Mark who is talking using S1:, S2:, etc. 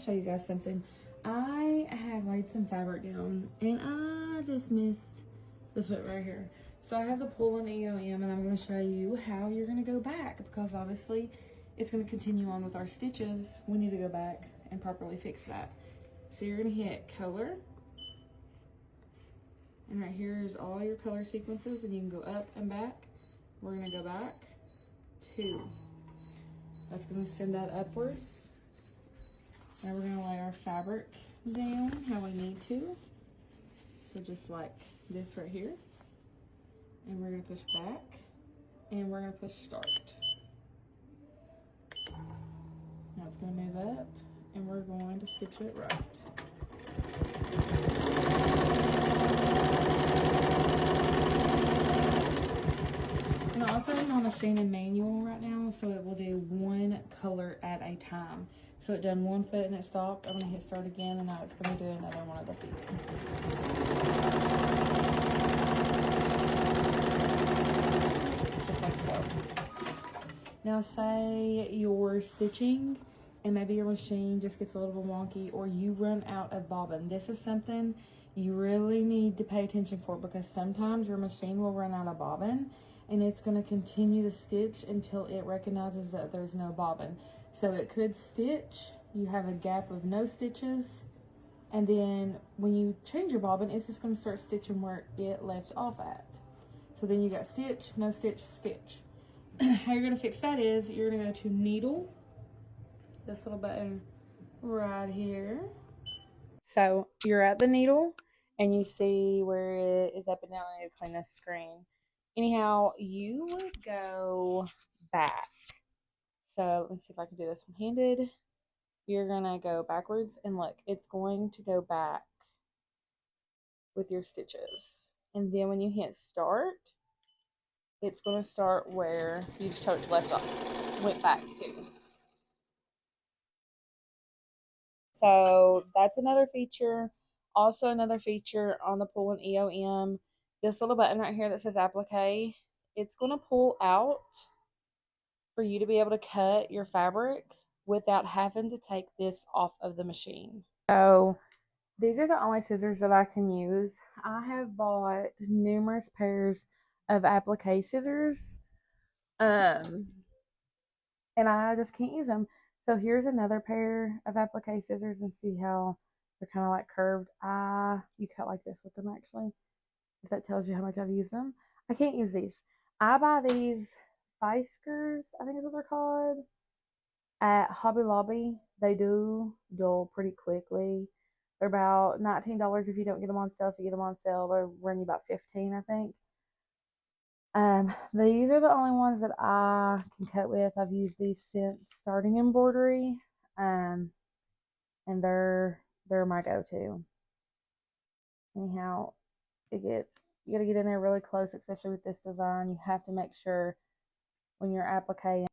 S1: show you guys something. I have laid some fabric down and I just missed the foot right here. So I have the Poolin EOM and I'm going to show you how you're going to go back, because obviously it's going to continue on with our stitches. We need to go back and properly fix that. So you're going to hit color, and right here is all your color sequences, and you can go up and back. We're going to go back 2. That's going to send that upwards. Now we're going to lay our fabric down how we need to. So just like this right here. And we're going to push back. And we're going to push start. Now it's going to move up. And we're going to stitch it right. And also I'm on machine and manual right now, so it will do one color at a time. So it done one foot and it stopped. I'm going to hit start again, and now it's going to do another one of the feet. Just like so. Now say you're stitching and maybe your machine just gets a little bit wonky, or you run out of bobbin. This is something you really need to pay attention for, because sometimes your machine will run out of bobbin and it's going to continue to stitch until it recognizes that there's no bobbin. So it could stitch, you have a gap of no stitches, and then when you change your bobbin, it's just going to start stitching where it left off at. So then you got stitch, no stitch, stitch. How you're going to fix that is you're going to go to needle, this little button right here. So you're at the needle and you see where it is up and down. I need to clean this screen. Anyhow, you would go back. So let me see if I can do this one-handed. You're gonna go backwards, and look, it's going to go back with your stitches. And then when you hit start, it's going to start where you just left off, went back to. So that's another feature. Also another feature on the Poolin EOM, this little button right here that says appliqué, it's going to pull out for you to be able to cut your fabric without having to take this off of the machine. So these are the only scissors that I can use. I have bought numerous pairs of appliqué scissors, and I just can't use them. So here's another pair of appliqué scissors, and see how they're kind of like curved. You cut like this with them, actually, if that tells you how much I've used them. I can't use these. I buy these Fiskars, I think is what they're called, at Hobby Lobby. They do dull pretty quickly. They're about $19 if you don't get them on sale. If you get them on sale, they'll run you about $15, I think. These are the only ones that I can cut with. I've used these since starting embroidery, and they're my go-to. Anyhow, you got to get in there really close, especially with this design. You have to make sure when you're appliquing